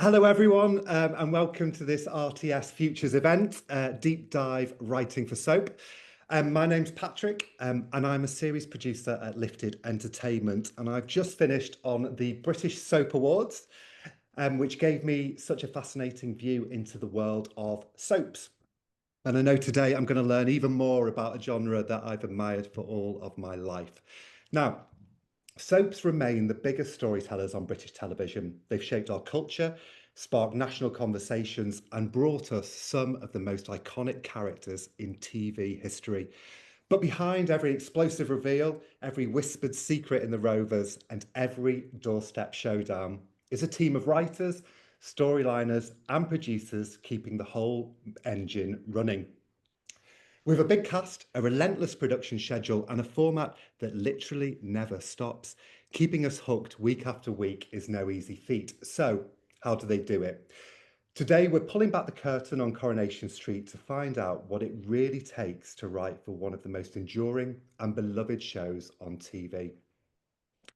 Hello, everyone, and welcome to this RTS Futures event, Deep Dive Writing for Soap. My name's Patrick, and I'm a series producer at Lifted Entertainment, and I've just finished on the British Soap Awards, which gave me such a fascinating view into the world of soaps. And I know today I'm going to learn even more about a genre that I've admired for all of my life. Now, soaps remain the biggest storytellers on British television. They've shaped our culture, sparked national conversations, and brought us some of the most iconic characters in TV history. But behind every explosive reveal, every whispered secret in the Rovers, and every doorstep showdown is a team of writers, storyliners, and producers keeping the whole engine running. With a big cast, a relentless production schedule, and a format that literally never stops, keeping us hooked week after week is no easy feat. So, how do they do it? Today, we're pulling back the curtain on Coronation Street to find out what it really takes to write for one of the most enduring and beloved shows on TV.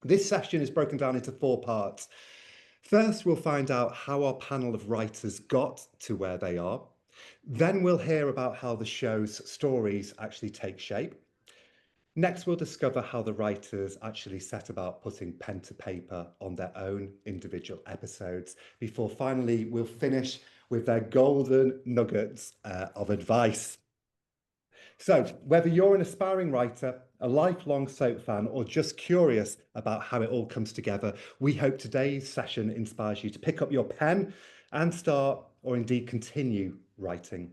This session is broken down into 4 parts. First, we'll find out how our panel of writers got to where they are. Then we'll hear about how the show's stories actually take shape. Next, we'll discover how the writers actually set about putting pen to paper on their own individual episodes, before finally we'll finish with their golden nuggets of advice. So, whether you're an aspiring writer, a lifelong soap fan, or just curious about how it all comes together, we hope today's session inspires you to pick up your pen and start, or indeed continue, writing.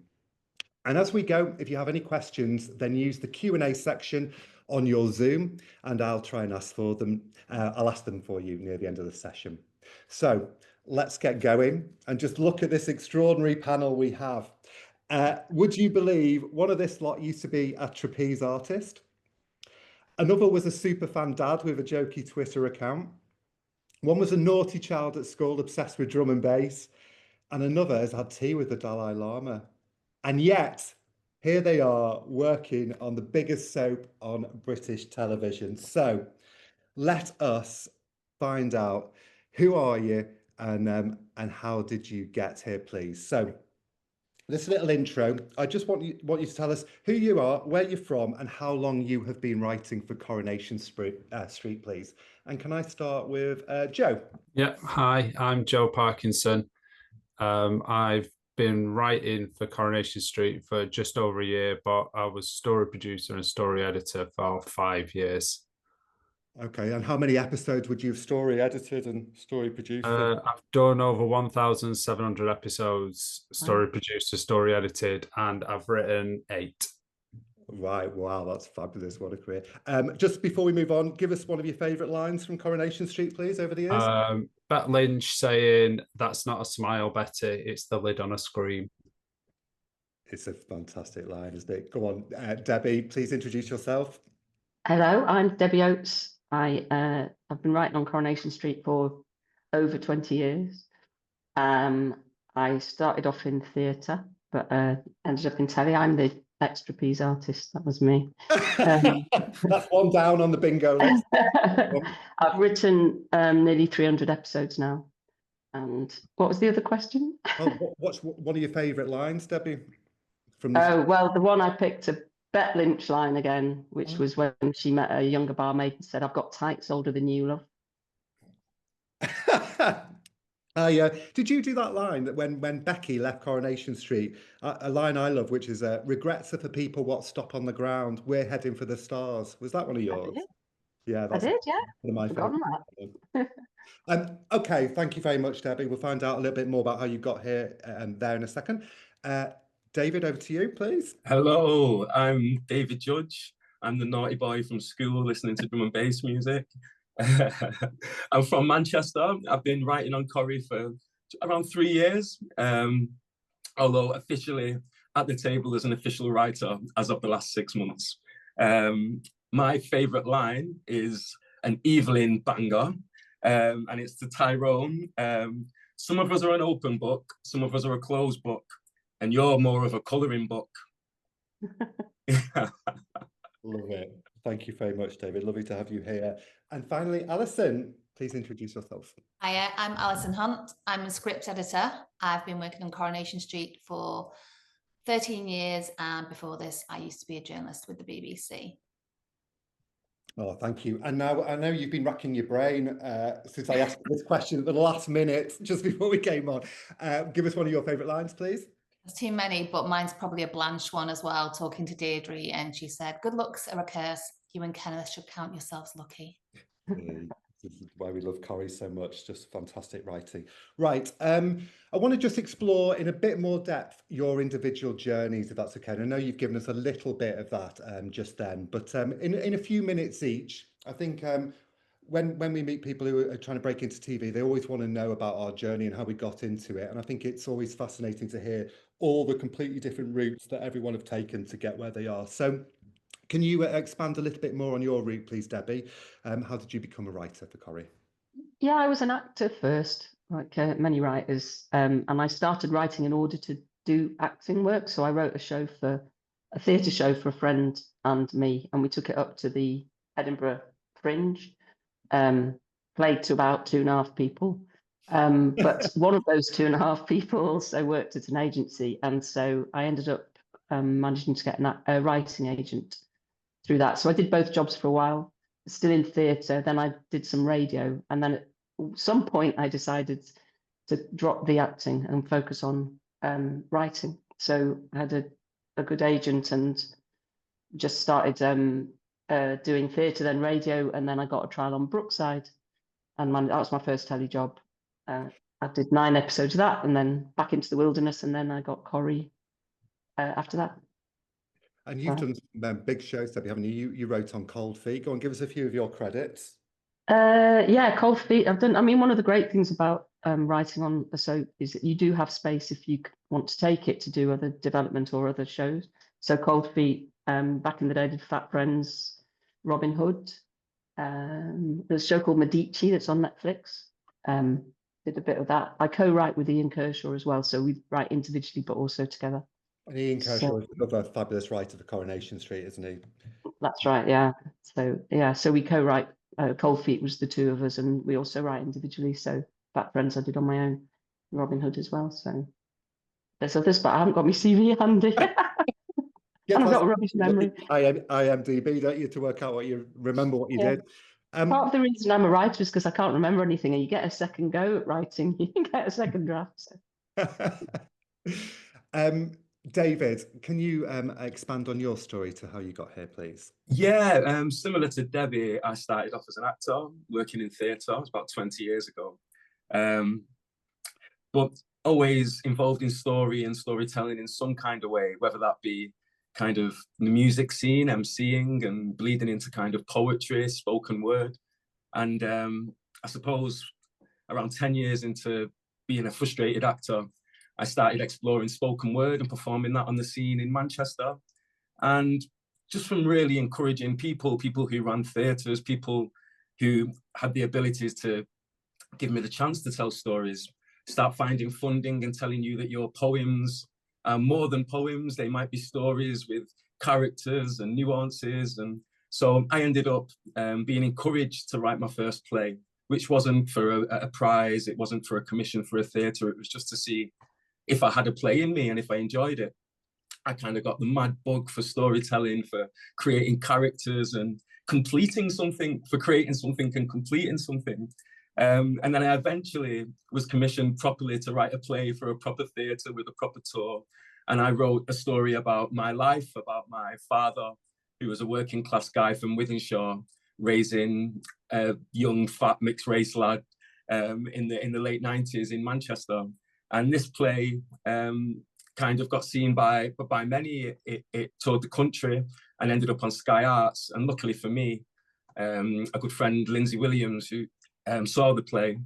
And as we go, if you have any questions, then use the Q&A section on your Zoom, and I'll try and ask for them. I'll ask them for you near the end of the session. So let's get going and just look at this extraordinary panel we have. Would you believe one of this lot used to be a trapeze artist? Another was a superfan dad with a jokey Twitter account. One was a naughty child at school obsessed with drum and bass. And another has had tea with the Dalai Lama. And yet, here they are working on the biggest soap on British television. So let us find out, who are you and how did you get here, please? So this little intro, I just want you to tell us who you are, where you're from, and how long you have been writing for Coronation Street, please. And can I start with Joe? Yeah, hi, I'm Joe Parkinson. I've been writing for Coronation Street for just over a year, but I was story producer and story editor for 5 years. Okay, and how many episodes would you have story edited and story produced? I've done over 1,700 episodes, story produced, story edited, and I've written 8. Right, wow, that's fabulous. What a career. Just before we move on, give us one of your favourite lines from Coronation Street, please, over the years. Bet Lynch saying, "That's not a smile, Betty, it's the lid on a scream." It's a fantastic line, isn't it? Go on, Debbie, please introduce yourself. Hello, I'm Debbie Oates. I've been writing on Coronation Street for over 20 years. I started off in theatre, but ended up in telly. I'm the ex-trapeze artist. That was me. That's one down on the bingo list. I've written nearly 300 episodes now. And what was the other question? What's one of your favourite lines, Debbie? Well, the one I picked, a Bet Lynch line again, which was when she met a younger barmaid and said, "I've got tights older than you, love." Did you do that line that when Becky left Coronation Street, a line I love, which is regrets are for people what stop on the ground, we're heading for the stars. Was that one of yours? Yeah, that's one of my favourite. Okay, thank you very much, Debbie. We'll find out a little bit more about how you got here there in a second. David, over to you, please. Hello, I'm David Judge. I'm the naughty boy from school listening to drum and bass music. I'm from Manchester. I've been writing on Corrie for around 3 years, although officially at the table as an official writer as of the last 6 months. My favourite line is an Evelyn banger, and it's to Tyrone. Some of us are an open book, some of us are a closed book, and you're more of a colouring book. Love it. Thank you very much, David. Lovely to have you here. And finally, Alison, Please introduce yourself. Hi, I'm Alison Hunt. I'm a script editor. I've been working on Coronation Street for 13 years, and before this, I used to be a journalist with the BBC. Oh, thank you. And now I know you've been racking your brain since I asked this question at the last minute, just before we came on. Give us one of your favourite lines, please. There's too many, but mine's probably a Blanche one as well, talking to Deirdre, and she said, "Good looks are a curse. You and Kenneth should count yourselves lucky." This is why we love Corrie so much. Just fantastic writing. Right. I want to just explore in a bit more depth your individual journeys, if that's okay. And I know you've given us a little bit of that just then, but in a few minutes each, I think when we meet people who are trying to break into TV, they always want to know about our journey and how we got into it. And I think it's always fascinating to hear all the completely different routes that everyone have taken to get where they are. So can you expand a little bit more on your route, please, Debbie? How did you become a writer for Corrie? Yeah, I was an actor first, like many writers, and I started writing in order to do acting work. So I wrote a theatre show for a friend and me, and we took it up to the Edinburgh Fringe, played to about 2.5 people. But one of those 2.5 people also worked at an agency, and so I ended up managing to get a writing agent through that. So I did both jobs for a while, still in theatre, then I did some radio, and then at some point I decided to drop the acting and focus on writing. So I had a good agent and just started doing theatre, then radio, and then I got a trial on Brookside, and that was my first telly job. I did 9 episodes of that, and then back into the wilderness, and then I got Corrie after that. And you've done some big shows, Debbie, haven't you? You wrote on Cold Feet. Go on, give us a few of your credits. Yeah, Cold Feet. I've done. I mean, one of the great things about writing on a soap is that you do have space if you want to take it to do other development or other shows. So Cold Feet, back in the day, did Fat Friends, Robin Hood. There's a show called Medici that's on Netflix. Did a bit of that. I co-write with Ian Kershaw as well, so we write individually but also together. And Ian Kershaw is another fabulous writer for Coronation Street, isn't he? That's right, yeah. So yeah, so we co-write. Cold Feet was the 2 of us, and we also write individually. So Fat Friends I did on my own, Robin Hood as well. So there's others, but I haven't got my CV handy. Yeah, I've got a rubbish memory. IMDb, don't you, to work out what you remember what you did. Part of the reason I'm a writer is because I can't remember anything, and you get a second go at writing. You can get a second draft. So. David, can you expand on your story to how you got here, please? Yeah, similar to Debbie, I started off as an actor, working in theatre. It was about 20 years ago. But always involved in story and storytelling in some kind of way, whether that be kind of the music scene, emceeing, and bleeding into kind of poetry, spoken word. And I suppose around 10 years into being a frustrated actor, I started exploring spoken word and performing that on the scene in Manchester. And just from really encouraging people who ran theatres, people who had the abilities to give me the chance to tell stories, start finding funding and telling you that your poems are more than poems. They might be stories with characters and nuances. And so I ended up being encouraged to write my first play, which wasn't for a prize. It wasn't for a commission for a theatre. It was just to see if I had a play in me and if I enjoyed it. I kind of got the mad bug for storytelling, for creating characters and completing something, for creating something and completing something. And then I eventually was commissioned properly to write a play for a proper theatre with a proper tour. And I wrote a story about my life, about my father, who was a working class guy from Wythenshawe, raising a young, fat, mixed race lad in the late 90s in Manchester. And this play kind of got seen by many. It toured the country and ended up on Sky Arts. And luckily for me, a good friend, Lindsay Williams, who saw the play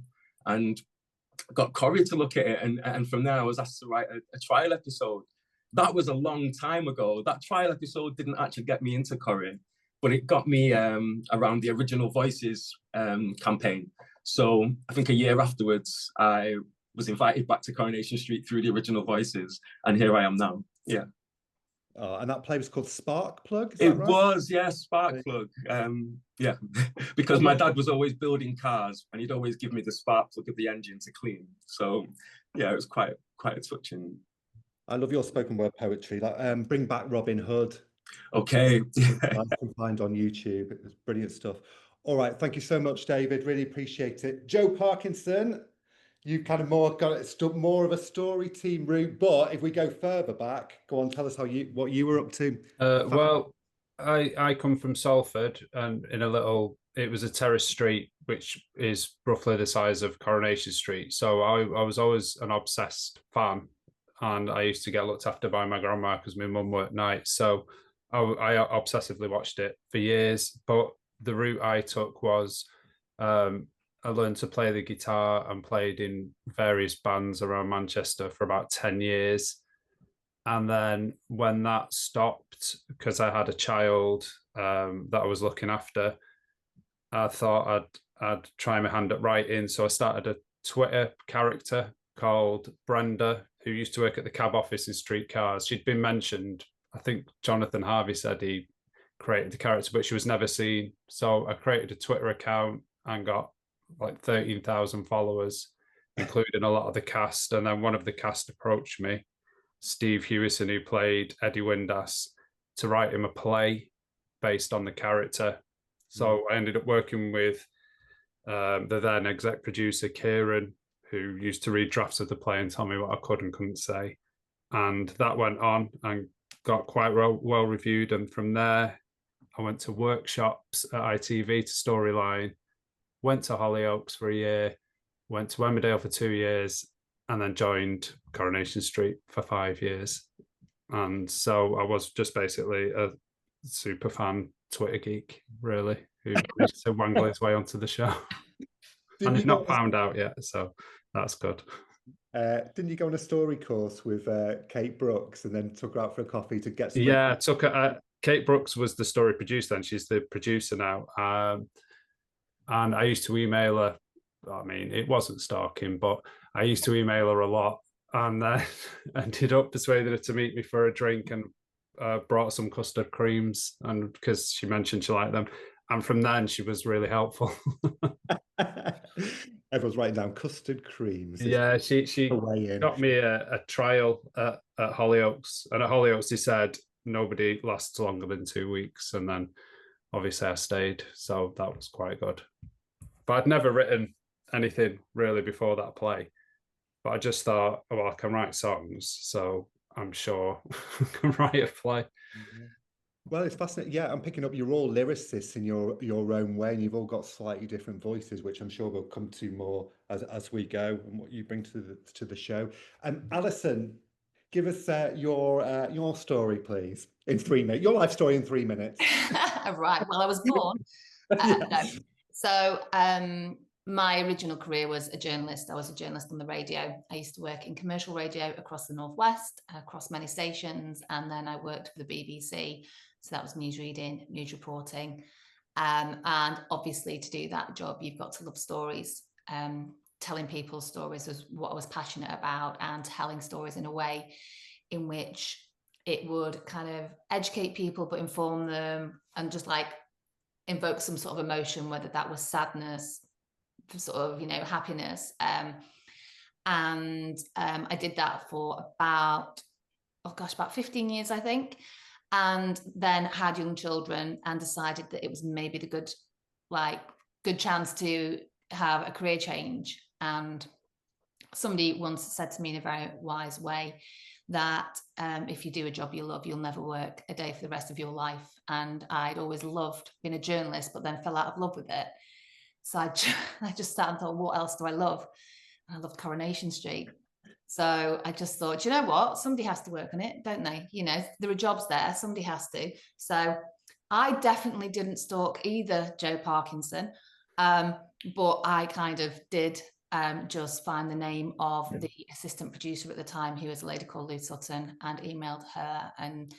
and got Corrie to look at it. And from there, I was asked to write a trial episode. That was a long time ago. That trial episode didn't actually get me into Corrie, but it got me around the Original Voices campaign. So I think a year afterwards, I was invited back to Coronation Street through the Original Voices, and here I am now. Yeah. Oh, and that play was called Spark Plug, is It that right? was, yeah, spark plug. Yeah, because my dad was always building cars, and he'd always give me the spark plug of the engine to clean. So, yeah, it was quite a touching. I love your spoken word poetry. Like, Bring Back Robin Hood. Okay. You can find on YouTube. It was brilliant stuff. All right, thank you so much, David. Really appreciate it. Joe Parkinson, you kind of got it more of a story team route, but if we go further back, go on, tell us what you were up to. Well, I come from Salford, and it was a terrace street, which is roughly the size of Coronation Street. So I was always an obsessed fan, and I used to get looked after by my grandma because my mum worked nights. So I obsessively watched it for years. But the route I took was I learned to play the guitar and played in various bands around Manchester for about 10 years. And then when that stopped, because I had a child that I was looking after, I thought I'd try my hand at writing. So I started a Twitter character called Brenda, who used to work at the cab office in Streetcars. She'd been mentioned. I think Jonathan Harvey said he created the character, but she was never seen. So I created a Twitter account and got like 13,000 followers, including a lot of the cast. And then one of the cast approached me, Steve Hewison, who played Eddie Windass, to write him a play based on the character. So I ended up working with the then exec producer, Kieran, who used to read drafts of the play and tell me what I could and couldn't say. And that went on and got quite well reviewed. And from there, I went to workshops at ITV to storyline, went to Hollyoaks for a year, went to Emmerdale for 2 years, and then joined Coronation Street for 5 years. And so I was just basically a super fan Twitter geek, really, who used to wangle his way onto the show. And he's not found out yet, so that's good. Didn't you go on a story course with Kate Brooks and then took her out for a coffee to get some? Yeah, Kate Brooks was the story producer then. She's the producer now. And I used to email her. I mean, it wasn't stalking, but I used to email her a lot, and then ended up persuading her to meet me for a drink, and brought some custard creams, and because she mentioned she liked them. And from then, she was really helpful. Everyone's writing down custard creams. Yeah, she got me a trial at Hollyoaks, and at Hollyoaks they said nobody lasts longer than 2 weeks, and then obviously I stayed, so that was quite good. But I'd never written anything really before that play, but I just thought, well, I can write songs, so I'm sure I can write a play. Well, it's fascinating. Yeah, I'm picking up you're all lyricists in your own way, and you've all got slightly different voices, which I'm sure we'll come to more as we go, and what you bring to the show. Allison, give us your story, please, in 3 minutes. Your life story in 3 minutes. Right. Well, I was born. No. So my original career was a journalist. I was a journalist on the radio. I used to work in commercial radio across the Northwest, across many stations, and then I worked for the BBC. So that was news reading, news reporting. And obviously to do that job, you've got to love stories. Telling people's stories was what I was passionate about, and telling stories in a way in which it would kind of educate people, but inform them and just like invoke some sort of emotion, whether that was sadness, sort of, happiness. I did that for about 15 years, I think. And then had young children and decided that it was maybe the good chance to have a career change. And somebody once said to me in a very wise way that if you do a job you love, you'll never work a day for the rest of your life. And I'd always loved being a journalist, but then fell out of love with it. So I just sat and thought, what else do I love? And I loved Coronation Street. So I just thought, you know what? Somebody has to work on it, don't they? There are jobs there. Somebody has to. So I definitely didn't stalk either Joe Parkinson, but I kind of did just find the name of the assistant producer at the time, who was a lady called Lou Sutton, and emailed her and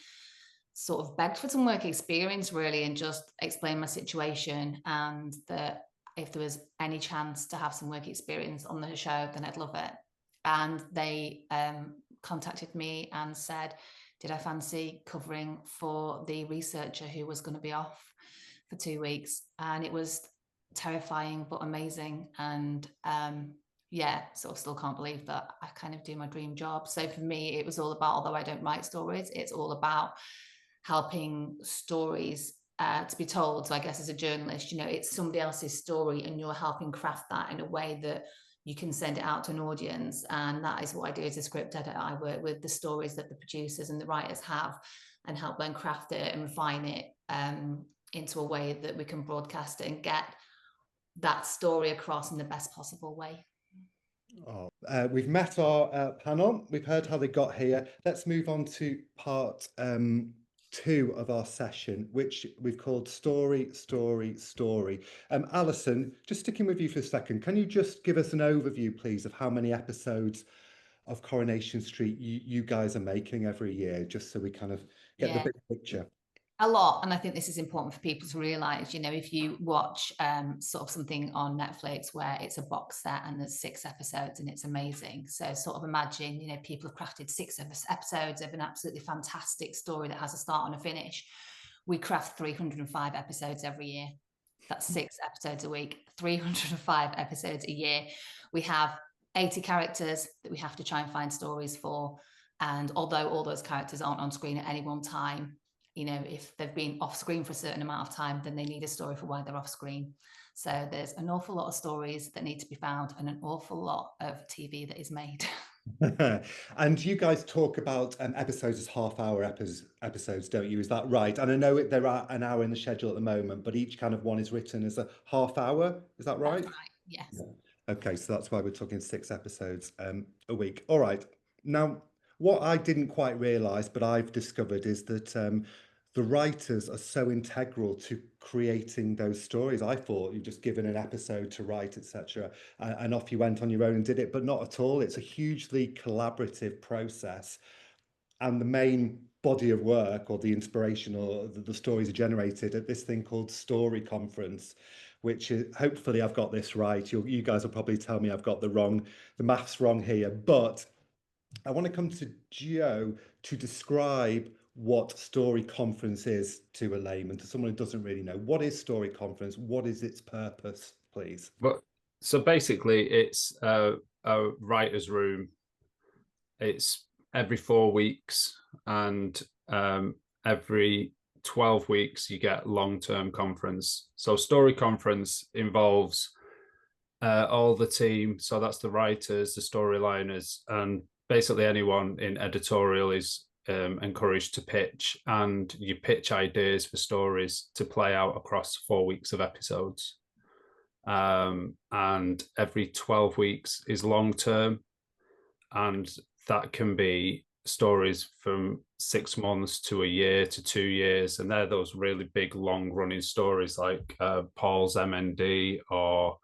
sort of begged for some work experience, really, and just explained my situation, and that if there was any chance to have some work experience on the show, then I'd love it. And they contacted me and said, did I fancy covering for the researcher who was going to be off for 2 weeks? And it was terrifying but amazing. And yeah, sort of still can't believe that I kind of do my dream job. So for me, it was all about, although I don't write stories, it's all about helping stories to be told. So I guess as a journalist, you know, it's somebody else's story and you're helping craft that in a way that you can send it out to an audience. And that is what I do as a script editor. I work with the stories that the producers and the writers have and help them craft it and refine it into a way that we can broadcast it and get that story across in the best possible way. Oh, we've met our panel. We've heard how they got here. Let's move on to part 2 of our session, which we've called Story, Story, Story. Alison, just sticking with you for a second, can you just give us an overview, please, of how many episodes of Coronation Street you guys are making every year, just so we kind of get the big picture? A lot. And I think this is important for people to realize, you know, if you watch sort of something on Netflix where it's a box set and there's 6 episodes and it's amazing. So sort of imagine, you know, people have crafted 6 episodes of an absolutely fantastic story that has a start and a finish. We craft 305 episodes every year. That's 6 episodes a week, 305 episodes a year. We have 80 characters that we have to try and find stories for. And although all those characters aren't on screen at any one time, you know, if they've been off screen for a certain amount of time, then they need a story for why they're off screen. So there's an awful lot of stories that need to be found and an awful lot of TV that is made. And you guys talk about episodes as half-hour episodes, don't you? Is that right? And I know there are an hour in the schedule at the moment, but each kind of one is written as a half-hour. Is that right? That's right. Yes. Yeah. Okay, so that's why we're talking 6 episodes a week. All right. Now, what I didn't quite realise, but I've discovered, is that the writers are so integral to creating those stories. I thought you've just given an episode to write, etc., and off you went on your own and did it, but not at all. It's a hugely collaborative process, and the main body of work or the inspiration or the stories are generated at this thing called Story Conference, which is, hopefully I've got this right. You guys will probably tell me I've got the maths wrong here, but I want to come to Joe to describe what Story Conference is to a layman, to someone who doesn't really know. What is Story Conference? What is its purpose, please? Well, so basically, it's a writer's room. It's every 4 weeks, and every 12 weeks you get long-term conference. So Story Conference involves all the team. So that's the writers, the storyliners, and basically anyone in editorial is encouraged to pitch, and you pitch ideas for stories to play out across 4 weeks of episodes. And every 12 weeks is long term, and that can be stories from 6 months to a year to 2 years, and they're those really big long running stories like Paul's MND or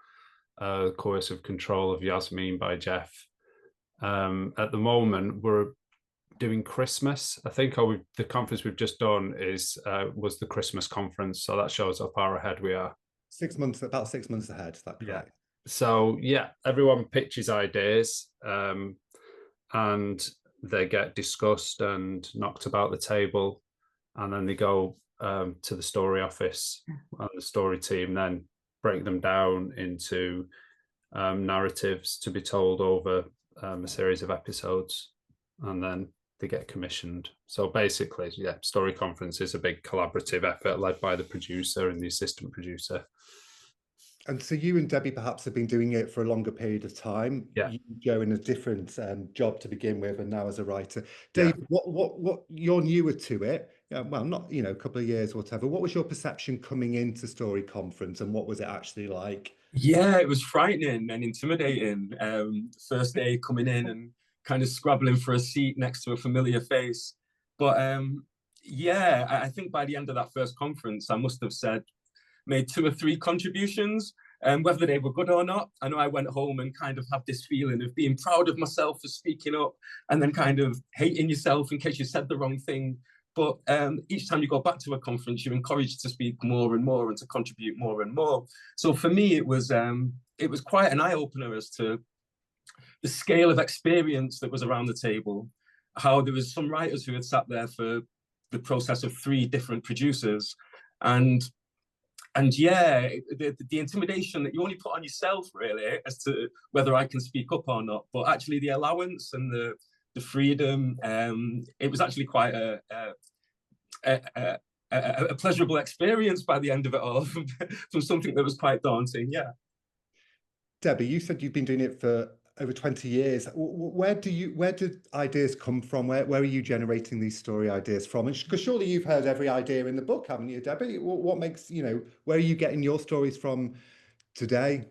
Coercive Control of Yasmin by Jeff. At the moment we're doing Christmas. I think the conference we've just done was the Christmas conference, so that shows up how ahead we are. 6 months, about 6 months ahead, is that correct? Yeah. So yeah, everyone pitches ideas, and they get discussed and knocked about the table, and then they go to the story office, and the story team then break them down into narratives to be told over a series of episodes, and then they get commissioned. So basically, yeah, Story Conference is a big collaborative effort led by the producer and the assistant producer. And so you and Debbie perhaps have been doing it for a longer period of time. Yeah. You, Joe, in a different job to begin with, and now as a writer. Dave, yeah. What you're newer to it. Well, not, you know, a couple of years, whatever. What was your perception coming into Story Conference, and what was it actually like? Yeah, it was frightening and intimidating. First day coming in and kind of scrabbling for a seat next to a familiar face. But yeah, I think by the end of that first conference, I must have made 2 or 3 contributions, whether they were good or not. I know I went home and kind of had this feeling of being proud of myself for speaking up, and then kind of hating yourself in case you said the wrong thing. But each time you go back to a conference, you're encouraged to speak more and more and to contribute more and more. So for me, it was quite an eye-opener as to the scale of experience that was around the table. how there was some writers who had sat there for the process of 3 different producers, and yeah, the intimidation that you only put on yourself, really, as to whether I can speak up or not, but actually the allowance and the freedom, it was actually quite a pleasurable experience by the end of it all, from something that was quite daunting. Yeah. Debbie, you said you've been doing it for over 20 years. Where did ideas come from? Where are you generating these story ideas from? Because surely you've heard every idea in the book, haven't you, Debbie? What makes, where are you getting your stories from today?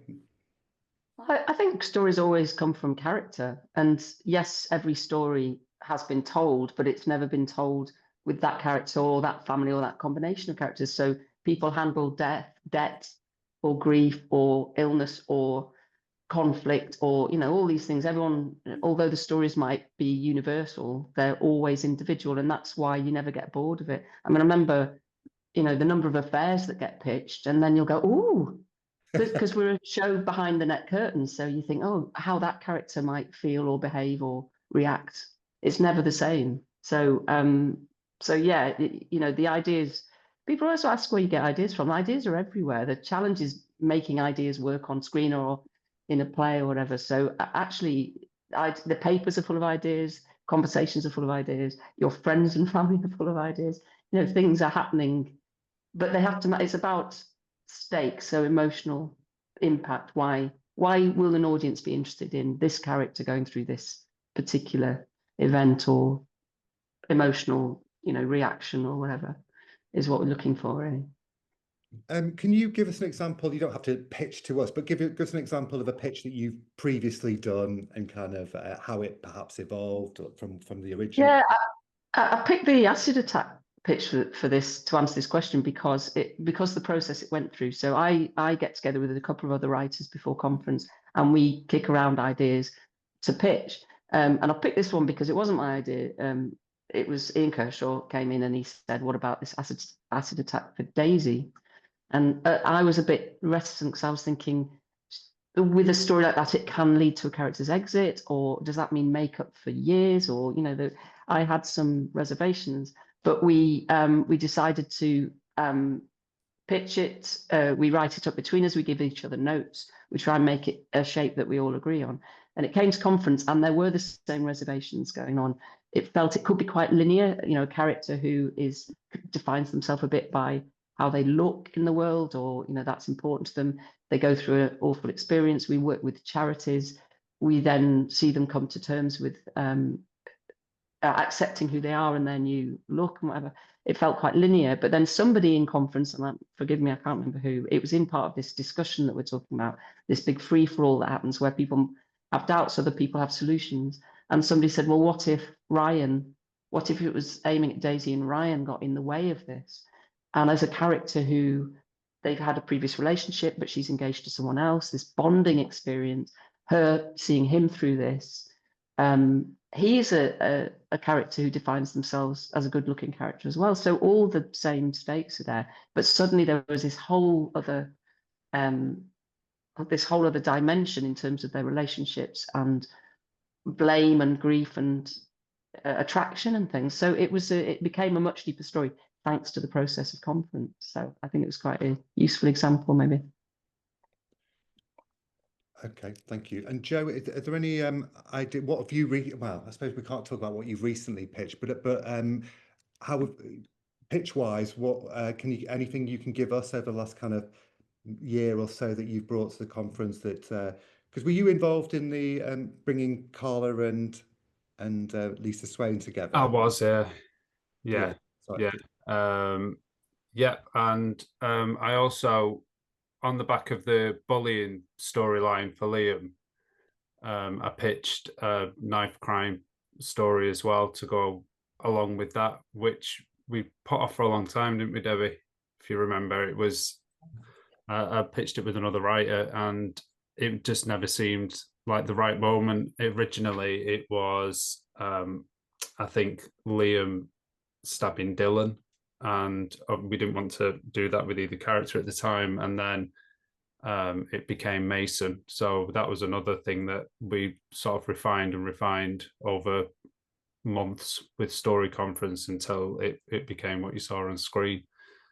I think stories always come from character. And yes, every story has been told, but it's never been told with that character or that family or that combination of characters. So people handle debt or grief or illness or conflict or, all these things. Everyone, although the stories might be universal, they're always individual. And that's why you never get bored of it. I mean, I remember, the number of affairs that get pitched, and then you'll go, ooh, because we're a show behind the net curtains, so you think, oh, how that character might feel or behave or react. It's never the same. So yeah, the ideas, people also ask where you get ideas from. Ideas are everywhere. The challenge is making ideas work on screen or in a play or whatever. So actually, the papers are full of ideas, conversations are full of ideas, your friends and family are full of ideas. Things are happening, but they have to, it's about stakes, so emotional impact. Why will an audience be interested in this character going through this particular event or emotional, reaction or whatever is what we're looking for, really. Can you give us an example? You don't have to pitch to us, but give us an example of a pitch that you've previously done and kind of how it perhaps evolved from the original. Yeah, I picked the acid attack pitch for this, to answer this question, because the process it went through. So I get together with a couple of other writers before conference, and we kick around ideas to pitch. And I picked this one because it wasn't my idea. It was Ian Kershaw came in and he said, "What about this acid attack for Daisy?" And I was a bit reticent because I was thinking, with a story like that, it can lead to a character's exit, or does that mean makeup for years? Or I had some reservations. But we decided to pitch it. We write it up between us. We give each other notes. We try and make it a shape that we all agree on. And it came to conference, and there were the same reservations going on. It felt it could be quite linear. A character who defines themselves a bit by how they look in the world, or that's important to them. They go through an awful experience. We work with charities. We then see them come to terms with accepting who they are and their new look and whatever. It felt quite linear, but then somebody in conference, and forgive me, I can't remember who, it was in part of this discussion that we're talking about, this big free-for-all that happens where people have doubts, other people have solutions. And somebody said, well, what if it was aiming at Daisy and Ryan got in the way of this? And as a character who they've had a previous relationship, but she's engaged to someone else, this bonding experience, her seeing him through this, he's a character who defines themselves as a good-looking character as well. So all the same stakes are there, but suddenly there was this whole other dimension in terms of their relationships and blame and grief and attraction and things. So it became a much deeper story thanks to the process of conference. So I think it was quite a useful example, maybe. Okay, thank you. And Joe, are there any idea? What have you well, I suppose we can't talk about what you've recently pitched, but how pitch-wise, what anything you can give us over the last kind of year or so that you've brought to the conference that because were you involved in the bringing Carla and Lisa Swain together? I was, yeah. And I also, on the back of the bullying storyline for Liam, I pitched a knife crime story as well to go along with that, which we put off for a long time, didn't we, Debbie? If you remember, it was I pitched it with another writer, and it just never seemed like the right moment. Originally, it was I think Liam stabbing Dylan, and we didn't want to do that with either character at the time, and then it became Mason. So that was another thing that we sort of refined over months with Story Conference until it became what you saw on screen.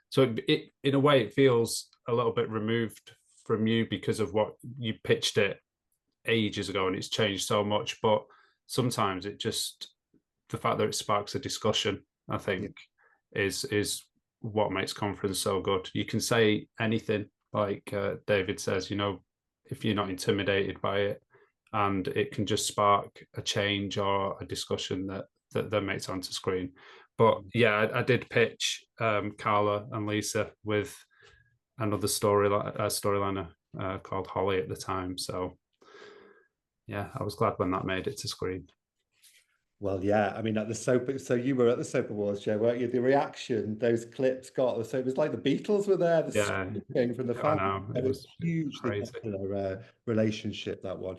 So it in a way, it feels a little bit removed from you because of what you pitched it ages ago, and it's changed so much. But sometimes it just, the fact that it sparks a discussion, I think, is what makes conference so good. You can say anything, like David says, you know, if you're not intimidated by it, and it can just spark a change or a discussion that then makes it onto screen. But yeah, I did pitch Carla and Lisa with another storyliner called Holly at the time. So yeah, I was glad when that made it to screen. Well, yeah, I mean, at the soap, so you were at the Soap Awards, Joe, weren't you? The reaction those clips got, so it was like the Beatles were there, the screaming from the fans. I know, it was hugely crazy. popular relationship, that one.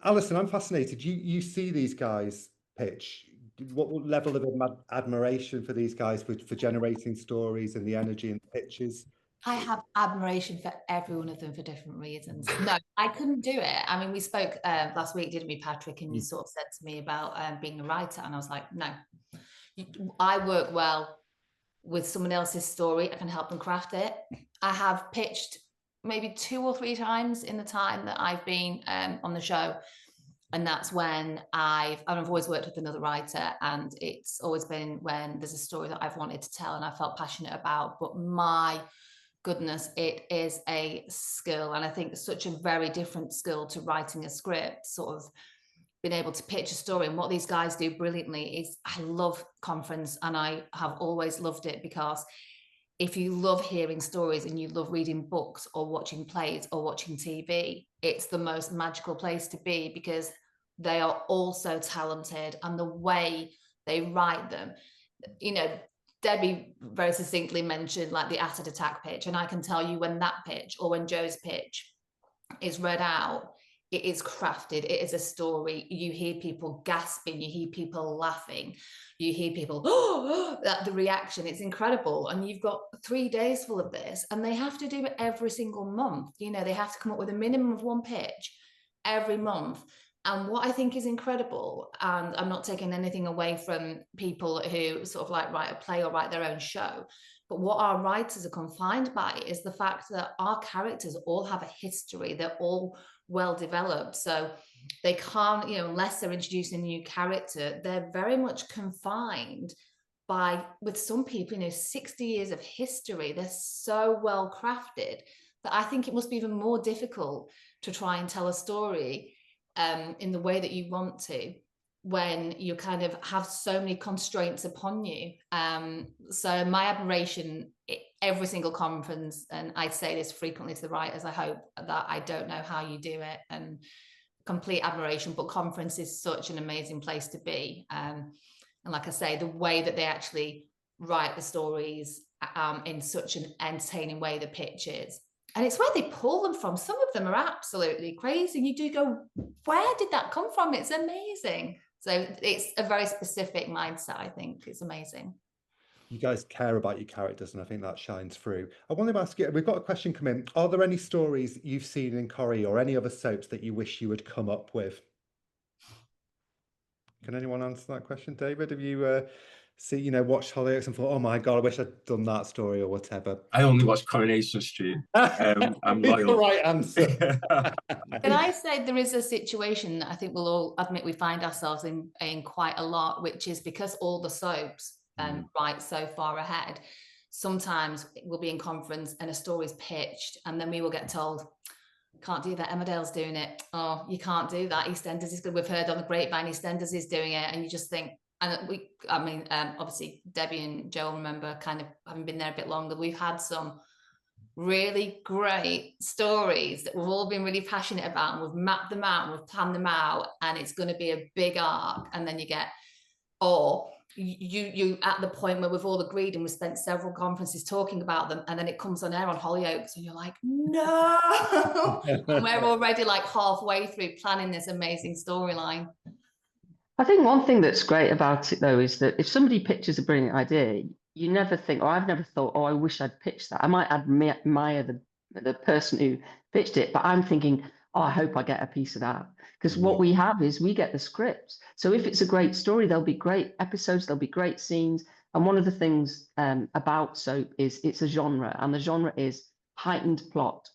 Alison, I'm fascinated. You see these guys pitch. What level of admiration for these guys for generating stories and the energy and the pitches? I have admiration for every one of them for different reasons. No, I couldn't do it. I mean, we spoke last week, didn't we, Patrick? And you sort of said to me about being a writer, and I was like, no, I work well with someone else's story. I can help them craft it. I have pitched maybe 2 or 3 times in the time that I've been on the show. And that's when I've always worked with another writer, and it's always been when there's a story that I've wanted to tell and I felt passionate about. But my goodness, it is a skill, and I think it's such a very different skill to writing a script, sort of being able to pitch a story. And what these guys do brilliantly is, I love conference, and I have always loved it, because if you love hearing stories and you love reading books or watching plays or watching TV, it's the most magical place to be, because they are all so talented, and the way they write them, you know, Debbie very succinctly mentioned like the acid attack pitch, and I can tell you when that pitch or when Joe's pitch is read out, it is crafted, it is a story. You hear people gasping, you hear people laughing, you hear people, oh, the reaction, it's incredible. And you've got 3 days full of this, and they have to do it every single month. You know, they have to come up with a minimum of 1 pitch every month. And what I think is incredible, and I'm not taking anything away from people who sort of like write a play or write their own show, but what our writers are confined by is the fact that our characters all have a history. They're all well developed. So they can't, you know, unless they're introducing a new character, they're very much confined by, with some people, you know, 60 years of history. They're so well crafted that I think it must be even more difficult to try and tell a story in the way that you want to, when you kind of have so many constraints upon you. So my admiration, every single conference, and I say this frequently to the writers, I hope that I don't know how you do it, and complete admiration, but conference is such an amazing place to be. And like I say, the way that they actually write the stories in such an entertaining way, the pitches, and it's where they pull them from. Some of them are absolutely crazy. You do go, where did that come from? It's amazing. So it's a very specific mindset, I think. It's amazing. You guys care about your characters, and I think that shines through. I want to ask you, we've got a question come in. Are there any stories you've seen in Corrie or any other soaps that you wish you would come up with? Can anyone answer that question? David, have you watched Hollyoaks and thought, oh my God, I wish I'd done that story or whatever? I only watched Coronation Street. I'm loyal. The right answer. Can I say there is a situation that I think we'll all admit we find ourselves in quite a lot, which is because all the soaps write so far ahead. Sometimes we'll be in conference and a story's pitched, and then we will get told, can't do that, Emmerdale's doing it. Oh, you can't do that, EastEnders is good. We've heard on the grapevine EastEnders is doing it, and you just think, and obviously Debbie and Joe remember kind of having been there a bit longer. We've had some really great stories that we've all been really passionate about, and we've mapped them out and we've planned them out, and it's going to be a big arc, and then you get, or you at the point where we've all agreed and we've spent several conferences talking about them, and then it comes on air on Hollyoaks and you're like, no. And we're already like halfway through planning this amazing storyline. I think one thing that's great about it, though, is that if somebody pitches a brilliant idea, you never think, or I've never thought, oh, I wish I'd pitched that. I might admire the person who pitched it, but I'm thinking, oh, I hope I get a piece of that. Because what we have is we get the scripts. So if it's a great story, there'll be great episodes, there'll be great scenes. And one of the things about soap is it's a genre, and the genre is heightened plot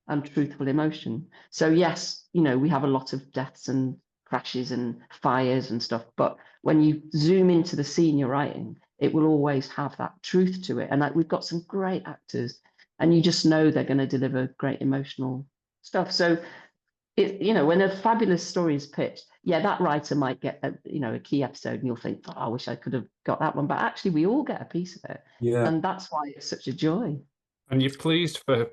and truthful emotion. So yes, you know, we have a lot of deaths and crashes and fires and stuff, but when you zoom into the scene you're writing, it will always have that truth to it. And like, we've got some great actors, and you just know they're going to deliver great emotional stuff. So it, you know, when a fabulous story is pitched, yeah, that writer might get a, you know, a key episode, and you'll think, oh, I wish I could have got that one. But actually, we all get a piece of it, and that's why it's such a joy. And you're pleased for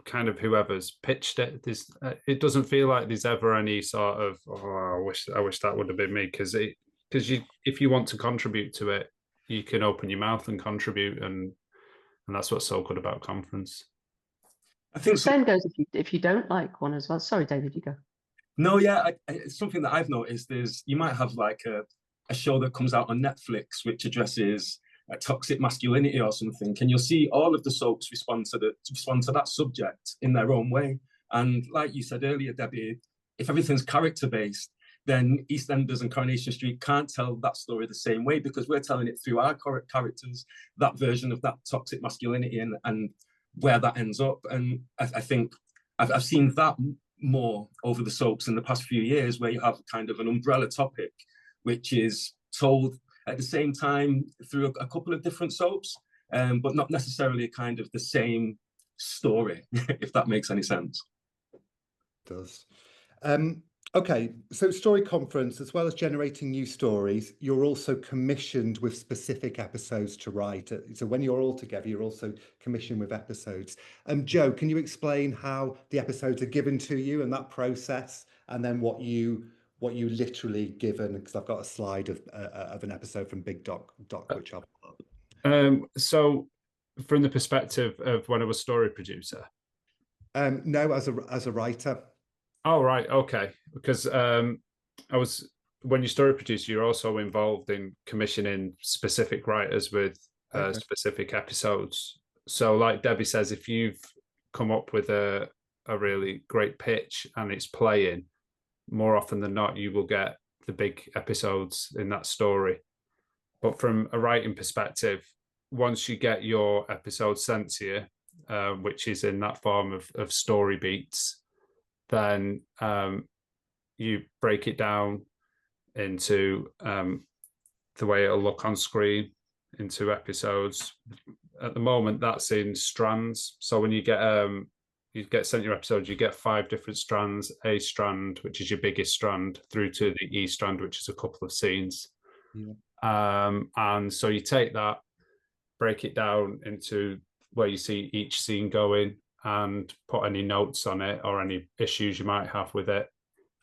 kind of whoever's pitched it. There's, it doesn't feel like there's ever any sort of, oh, I wish that would have been me, because if you want to contribute to it, you can open your mouth and contribute, and that's what's so good about conference. I think the same goes if you don't like one as well. Sorry, David, you go. No, yeah, it's something that I've noticed is you might have like a show that comes out on Netflix which addresses toxic masculinity or something, and you'll see all of the soaps respond to that subject in their own way. And like you said earlier, Debbie, if everything's character based, then EastEnders and Coronation Street can't tell that story the same way, because we're telling it through our characters, that version of that toxic masculinity, and where that ends up. And I think I've seen that more over the soaps in the past few years, where you have kind of an umbrella topic which is told at the same time through a couple of different soaps, but not necessarily kind of the same story, if that makes any sense. It does. Okay, so Story Conference, as well as generating new stories, you're also commissioned with specific episodes to write. So when you're all together, you're also commissioned with episodes. Joe, can you explain how the episodes are given to you and that process, and then what you literally given? Because I've got a slide of an episode from Big Doc, which I'll put up. So from the perspective of when I was story producer? No, as a writer. Oh, right. Okay. Because when you story produce, you're also involved in commissioning specific writers with specific episodes. So like Debbie says, if you've come up with a really great pitch and it's playing, more often than not, you will get the big episodes in that story. But from a writing perspective, once you get your episode sent to you, which is in that form of story beats, then you break it down into the way it'll look on screen into episodes. At the moment, that's in strands. So when you get sent your episodes, you get 5 different strands: A strand, which is your biggest strand, through to the E strand, which is a couple of scenes. Yeah. And so you take that, break it down into where you see each scene going, and put any notes on it or any issues you might have with it,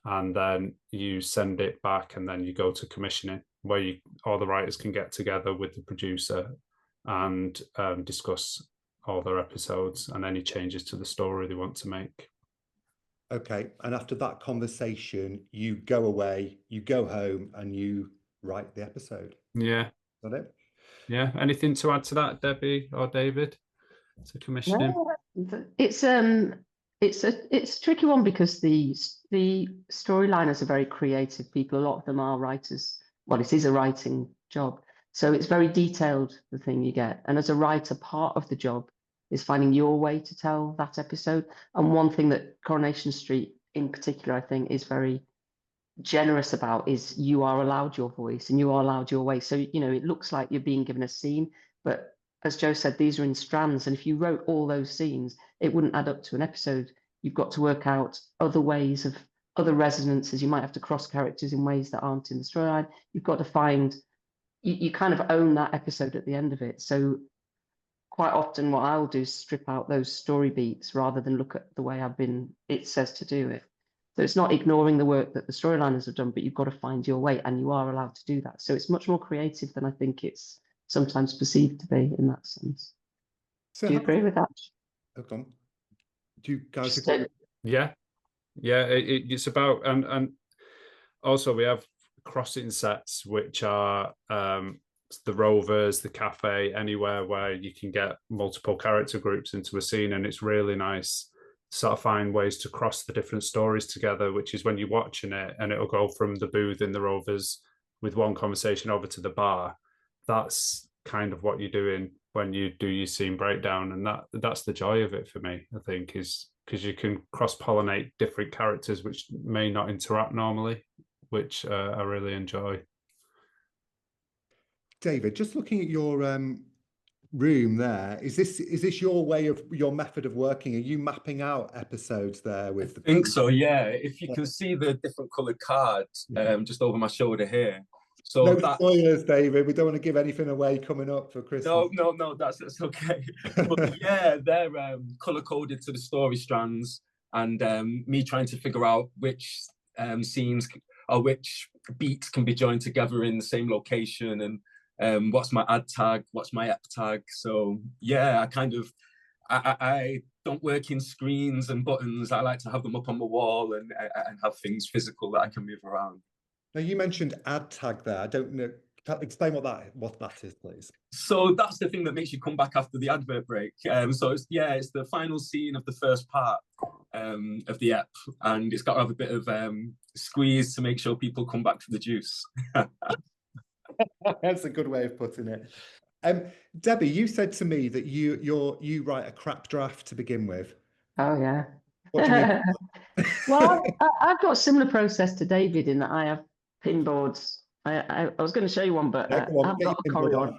and then you send it back, and then you go to commissioning, where all the writers can get together with the producer and discuss all their episodes and any changes to the story they want to make. Okay, and after that conversation, you go away, you go home, and you write the episode. Yeah. Is that it? Yeah. Anything to add to that, Debbie or David? To commissioning? No, it's a tricky one, because the storyliners are very creative people. A lot of them are writers. Well, it is a writing job, so it's very detailed, the thing you get. And as a writer, part of the job is finding your way to tell that episode. And one thing that Coronation Street in particular, I think, is very generous about is you are allowed your voice and you are allowed your way. So, you know, it looks like you're being given a scene, but as Joe said, these are in strands. And if you wrote all those scenes, it wouldn't add up to an episode. You've got to work out other ways of other resonances. You might have to cross characters in ways that aren't in the storyline. You've got to find, you kind of own that episode at the end of it. So quite often what I'll do is strip out those story beats rather than look at the way it says to do it. So it's not ignoring the work that the storyliners have done, but you've got to find your way, and you are allowed to do that. So it's much more creative than I think it's sometimes perceived to be in that sense. So do you agree with that? Do you guys agree? Yeah. It's about, and also we have crossing sets, which are the Rovers, the cafe, anywhere where you can get multiple character groups into a scene, and it's really nice sort of find ways to cross the different stories together, which is when you're watching it and it'll go from the booth in the Rovers with one conversation over to the bar. That's kind of what you're doing when you do your scene breakdown, and that's the joy of it for me, I think, is because you can cross-pollinate different characters which may not interact normally, which I really enjoy. David, just looking at your room there, is this your way of your method of working? Are you mapping out episodes there with I think so, yeah. If you can see the different coloured cards just over my shoulder here. So no that's spoilers, David. We don't want to give anything away coming up for Christmas. No, that's okay. But yeah, they're color coded to the story strands, and me trying to figure out which scenes or which beats can be joined together in the same location, and what's my ad tag, what's my ep tag. So yeah, I don't work in screens and buttons. I like to have them up on the wall and have things physical that I can move around. Now, you mentioned ad tag there. I don't know. Explain what that is, please. So that's the thing that makes you come back after the advert break. So it's the final scene of the first part of the ep, and it's got to have a bit of squeeze to make sure people come back for the juice. That's a good way of putting it. Debbie, you said to me that you write a crap draft to begin with. Oh yeah. What do you mean? Well, I've got a similar process to David in that I have pin boards. I was going to show you one, but Yeah, I've got a Corrie one.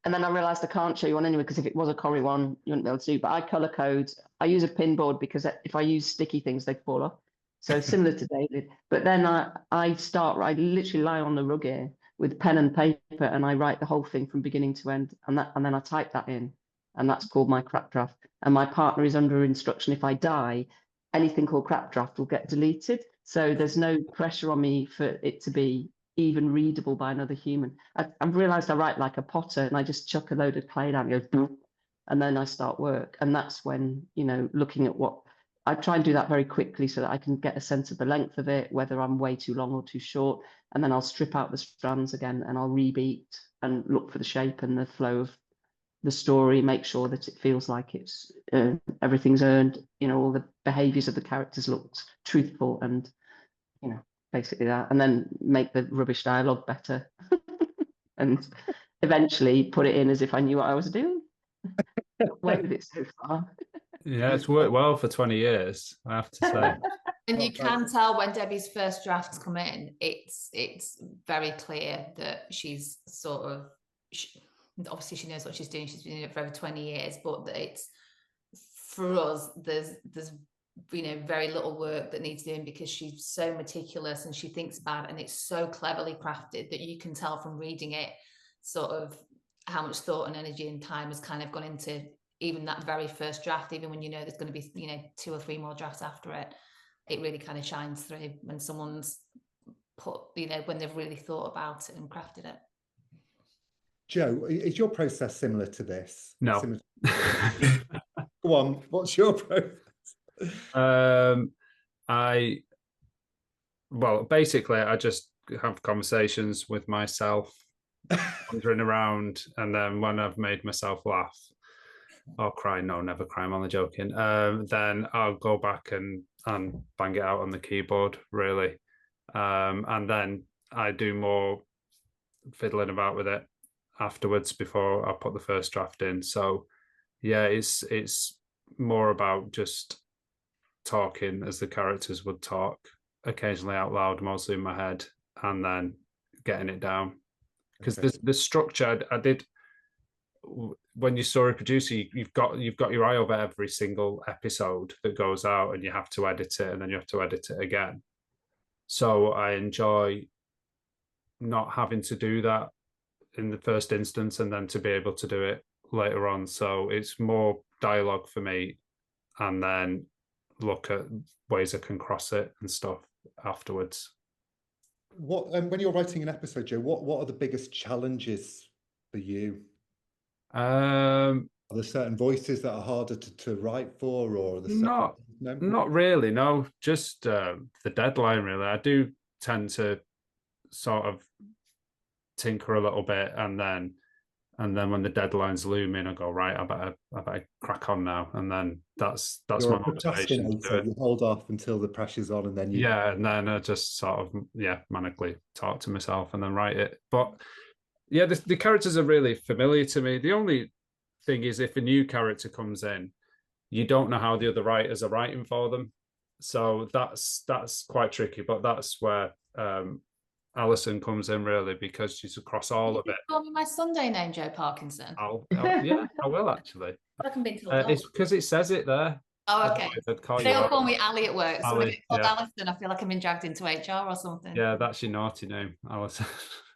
And then I realised I can't show you one anyway, because if it was a Corrie one, you wouldn't be able to do. But I colour code. I use a pin board because if I use sticky things, they fall off. So similar to David. But then I literally lie on the rug here with pen and paper, and I write the whole thing from beginning to end. And then I type that in. And that's called my crap draft. And my partner is under instruction. If I die, anything called crap draft will get deleted. So there's no pressure on me for it to be even readable by another human. I've realized I write like a potter, and I just chuck a load of clay down and go, and then I start work. And that's when, looking at what I try and do that very quickly so that I can get a sense of the length of it, whether I'm way too long or too short. And then I'll strip out the strands again and I'll rebeat and look for the shape and the flow of the story, make sure that it feels like it's everything's earned, all the behaviors of the characters looked truthful, and basically that, and then make the rubbish dialogue better and eventually put it in as if I knew what I was doing. Went with it so far. Yeah, it's worked well for 20 years, I have to say. And you can tell when Debbie's first drafts come in, it's very clear that she's sort of, obviously she knows what she's doing. She's been doing it for over 20 years, but it's, for us, there's very little work that needs doing, because she's so meticulous and she thinks about it, and it's so cleverly crafted that you can tell from reading it sort of how much thought and energy and time has kind of gone into even that very first draft, even when there's going to be 2 or 3 more drafts after it. It really kind of shines through when someone's put, when they've really thought about it and crafted it. Joe, is your process similar to this? No. Go on, what's your process? Basically I just have conversations with myself, wandering around, and then when I've made myself laugh or cry, no, never cry, I'm only joking, then I'll go back and bang it out on the keyboard, really, and then I do more fiddling about with it afterwards before I put the first draft in. So yeah, it's more about just talking as the characters would talk, occasionally out loud, mostly in my head, and then getting it down. Because the structure I did, when you're story producer, you've got your eye over every single episode that goes out, and you have to edit it, and then you have to edit it again. So I enjoy not having to do that in the first instance, and then to be able to do it later on. So it's more dialogue for me, and then look at ways I can cross it and stuff afterwards. What when you're writing an episode, Joe, what are the biggest challenges for you? Are there certain voices that are harder to write for, or not really, no, just the deadline, really. I do tend to sort of tinker a little bit, and then And then when the deadline's looming, I go, right, I better crack on now. And then that's You're my a motivation to do procrastinator. it. You hold off until the pressure's on, and then you. Yeah, and then I just sort of manically talk to myself and then write it. But yeah, the characters are really familiar to me. The only thing is, if a new character comes in, you don't know how the other writers are writing for them, so that's quite tricky. But that's where Alison comes in, really, because she's across all of it. Call me my Sunday name, Joe Parkinson. Yeah, I will actually. I can be told It's because it says it there. Oh, okay. They'll call me Ali at work. So when Ali, it's called Alison, I feel like I'm being dragged into HR or something. Yeah, that's your naughty name, Alison.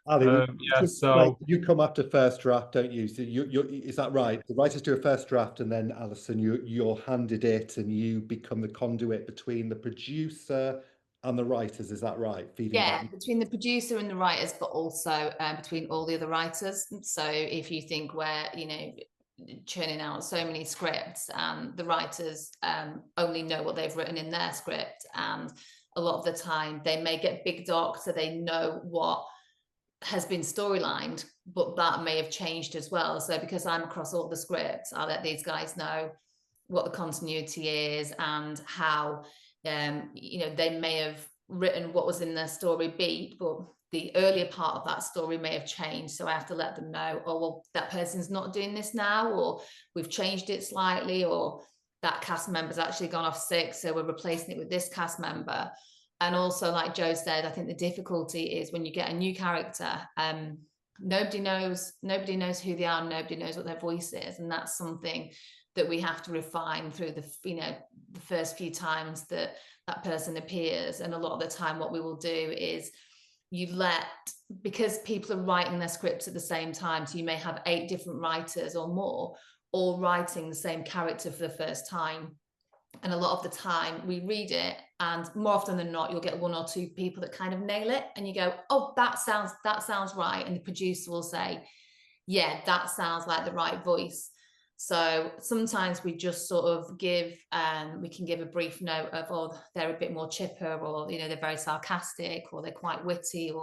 Ali, so you come after first draft, don't you? So is that right? The writers do a first draft, and then Alison, you're handed it, and you become the conduit between the producer and the writers. Is that right? Between the producer and the writers, but also between all the other writers. So if you think we're, churning out so many scripts, and the writers only know what they've written in their script, and a lot of the time they may get big doc, so they know what has been storylined, but that may have changed as well. So because I'm across all the scripts, I'll let these guys know what the continuity is and how they may have written what was in their story beat, but the earlier part of that story may have changed. So I have to let them know, oh, well, that person's not doing this now, or we've changed it slightly, or that cast member's actually gone off sick, so we're replacing it with this cast member. And also, like Joe said, I think the difficulty is when you get a new character, nobody knows who they are, nobody knows what their voice is. And that's something that we have to refine through the first few times that person appears. And a lot of the time what we will do is because people are writing their scripts at the same time, so you may have 8 different writers or more all writing the same character for the first time. And a lot of the time we read it, and more often than not, you'll get 1 or 2 people that kind of nail it, and you go, oh, that sounds right. And the producer will say, yeah, that sounds like the right voice. So sometimes we just sort of we can give a brief note of, oh, they're a bit more chipper, or, they're very sarcastic, or they're quite witty,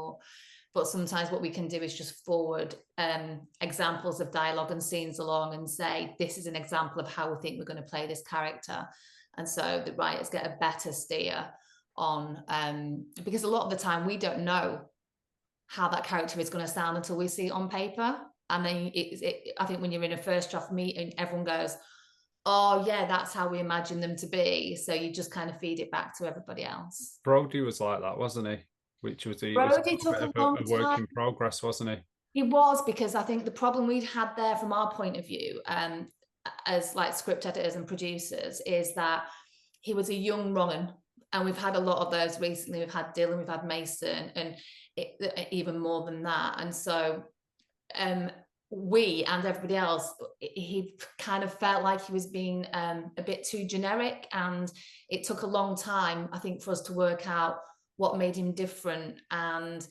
but sometimes what we can do is just forward examples of dialogue and scenes along and say, this is an example of how we think we're going to play this character. And so the writers get a better steer on, because a lot of the time we don't know how that character is going to sound until we see it on paper. And then I think when you're in a first draft meeting, everyone goes, oh yeah, that's how we imagine them to be. So you just kind of feed it back to everybody else. Brody was like that, wasn't he? Brody took a long a work in progress, wasn't he? He was, because I think the problem we'd had there from our point of view, as like script editors and producers, is that he was a young Ronan, and we've had a lot of those recently. We've had Dylan, we've had Mason, and even more than that. And so we and everybody else, he kind of felt like he was being a bit too generic, and it took a long time, I think, for us to work out what made him different. And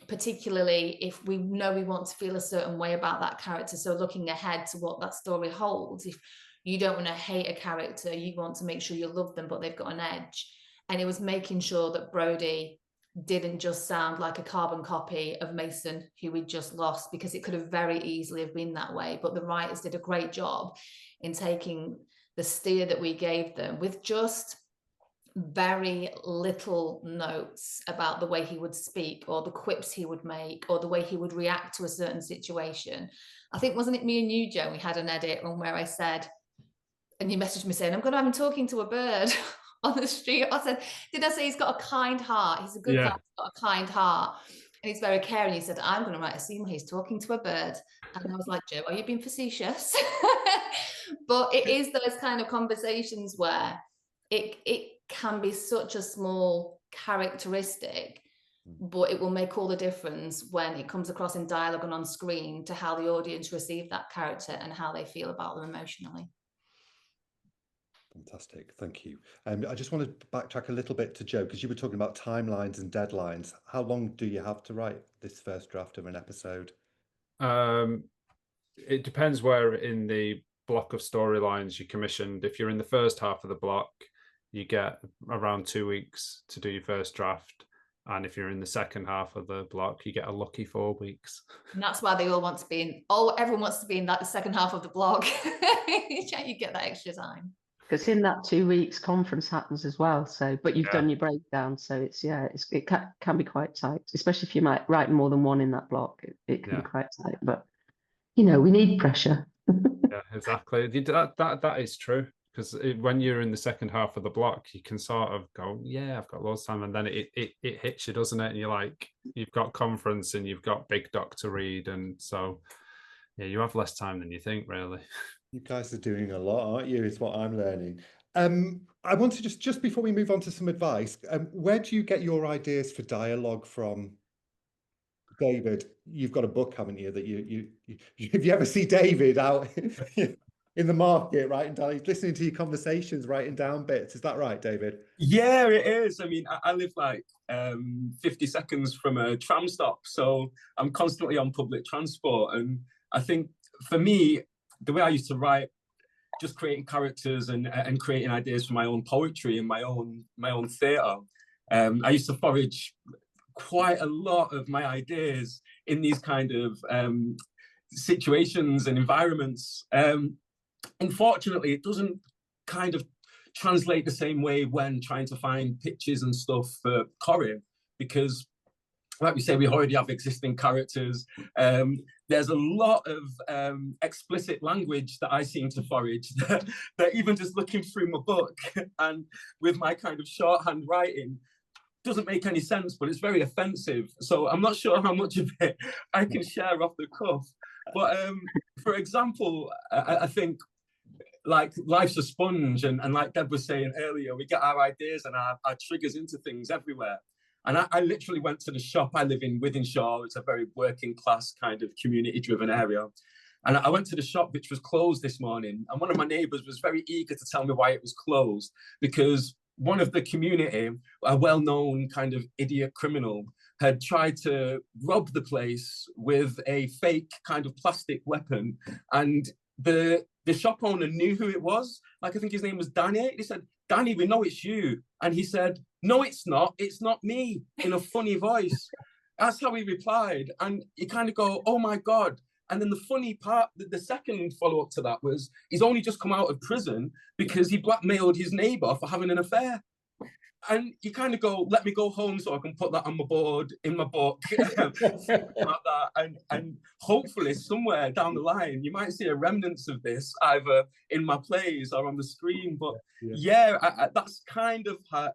particularly if we know we want to feel a certain way about that character, so looking ahead to what that story holds, if you don't want to hate a character, you want to make sure you love them, but they've got an edge. And it was making sure that Brody didn't just sound like a carbon copy of Mason, who we just lost, because it could have very easily have been that way. But the writers did a great job in taking the steer that we gave them with just very little notes about the way he would speak, or the quips he would make, or the way he would react to a certain situation. I think, wasn't it me and you, Joe, we had an edit on where I said, and you messaged me saying, I'm going to have him talking to a bird on the street. I said, did I say he's got a kind heart? He's a good guy, he's got a kind heart, and he's very caring. He said, I'm going to write a scene where he's talking to a bird. And I was like, Joe, are you being facetious? But it is those kind of conversations where it can be such a small characteristic, but it will make all the difference when it comes across in dialogue and on screen to how the audience receive that character and how they feel about them emotionally. Fantastic, thank you. I just want to backtrack a little bit to Joe, because you were talking about timelines and deadlines. How long do you have to write this first draft of an episode? It depends where in the block of storylines you commissioned. If you're in the first half of the block, you get around 2 weeks to do your first draft. And if you're in the second half of the block, you get a lucky 4 weeks. And that's why they all want to be in, everyone wants to be in that the second half of the block. You get that extra time. Because in that 2 weeks, conference happens as well. So, but you've Yeah. done your breakdown, so it can be quite tight, especially if you might write more than one in that block. It can be quite tight, but we need pressure. Yeah, exactly. That is true, because when you're in the second half of the block, you can sort of go, yeah, I've got loads of time, and then it hits you, doesn't it? And you're like, you've got conference and you've got big doc to read, and so yeah, you have less time than you think, really. You guys are doing a lot, aren't you? Is what I'm learning. I want to just before we move on to some advice, where do you get your ideas for dialogue from? David, you've got a book, haven't you? That you if you ever see David out in the market writing down, he's listening to your conversations, writing down bits. Is that right, David? Yeah, it is. I mean, I live like 50 seconds from a tram stop, so I'm constantly on public transport. And I think for me, the way I used to write, just creating characters and creating ideas for my own poetry and my own theatre. I used to forage quite a lot of my ideas in these kind of situations and environments. Unfortunately, it doesn't kind of translate the same way when trying to find pitches and stuff for Corrie, because like we say, we already have existing characters. There's a lot of explicit language that I seem to forage that even just looking through my book and with my kind of shorthand writing doesn't make any sense, but it's very offensive. So I'm not sure how much of it I can share off the cuff. But for example, I think like life's a sponge, and like Deb was saying earlier, we get our ideas and our triggers into things everywhere. And I literally went to the shop. I live in Wythenshawe. It's a very working class kind of community driven area. And I went to the shop, which was closed this morning. And one of my neighbours was very eager to tell me why it was closed, because one of the community, a well-known kind of idiot criminal, had tried to rob the place with a fake kind of plastic weapon. And the shop owner knew who it was. Like, I think his name was Danny. He said, "Danny, we know it's you." And he said, "No, it's not me," in a funny voice. That's how he replied. And you kind of go, oh my God. And then the funny part, the second follow-up to that was, he's only just come out of prison because he blackmailed his neighbour for having an affair. And you kind of go, let me go home so I can put that on my board, in my book, like that. And hopefully somewhere down the line, you might see a remnants of this, either in my plays or on the screen. But that's kind of how,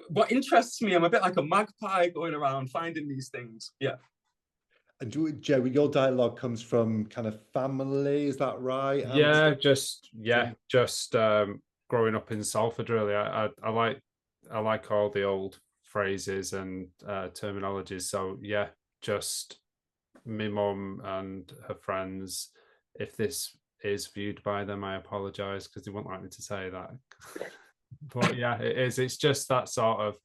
what interests me. I'm a bit like a magpie going around finding these things. Yeah. And Joe, your dialogue comes from kind of family, is that right? Yeah, just growing up in Salford, really. I like all the old phrases and terminologies. So yeah, just my mum and her friends. If this is viewed by them, I apologise, because they won't like me to say that. But yeah, it is. It's just that sort of.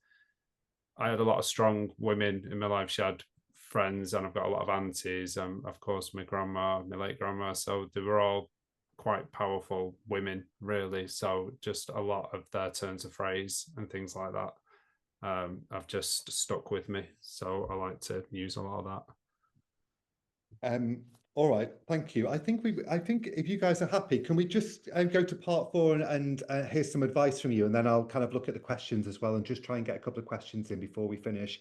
I had a lot of strong women in my life. She had friends, and I've got a lot of aunties, and of course my grandma, my late grandma. So they were all quite powerful women, really. So just a lot of their turns of phrase and things like that have just stuck with me. So I like to use a lot of that. All right, thank you. I think if you guys are happy, can we just go to part 4 and hear some advice from you, and then I'll kind of look at the questions as well and just try and get a couple of questions in before we finish.